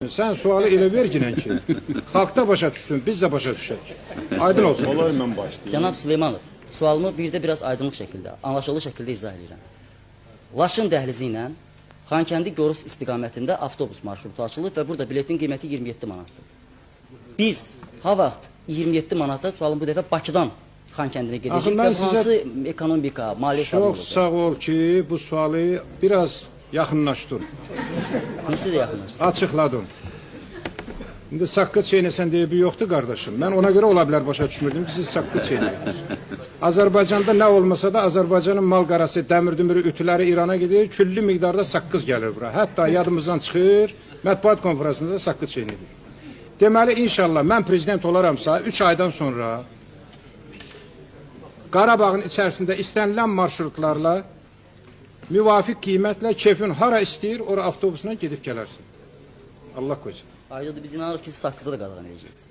Sen sualı elə verginən ki, xalq da başa düşsün, biz də başa düşək. Aydın olsun. Olar mən başlayayım. Cənab Süleymanov, sualımı bir də biraz aydınlıq şəkildə, anlaşılır şəkildə izah edirəm. Laşın dəhlizi ilə Xankəndi Gorus istiqamətində avtobus marşrutu açılıb və burada biletin qiyməti 27 manatdır. Biz ha vaxt 27 manata sualım bu dəfə Bakıdan Xankəndinə gedəcək və hansı ekonomika, maliyyə hesabı olacaq? Çox sağ ol ki, bu sualı biraz yaxınlaşdın, Hansı da yaxınlaşır? açıqladın. İndi saqqız çeynəsən deyə bir yoxdur qardaşım. Mən ona görə ola bilər başa düşmürdüm ki, siz saqqız çeynəyirsiniz. Azərbaycanda nə olmasa da Azərbaycanın mal qarası, dəmir dümürü ütüləri İrana gedir, küllü miqdarda saqqız gəlir bura. Hətta yadımızdan çıxır, mətbuat konferansında da saqqız çeynəyirik. Deməli, inşallah mən prezident olaramsa, 3 aydan sonra Qarabağın içərisində istənilən marşrutlarla müvafiq qiymətlə kefin hara istəyir, ora avtobusuna gedib gələrsin. Allah qoysun. Ayrıca biz inanırıq ki, siz haqqınızda da qadağan edəcəksiniz.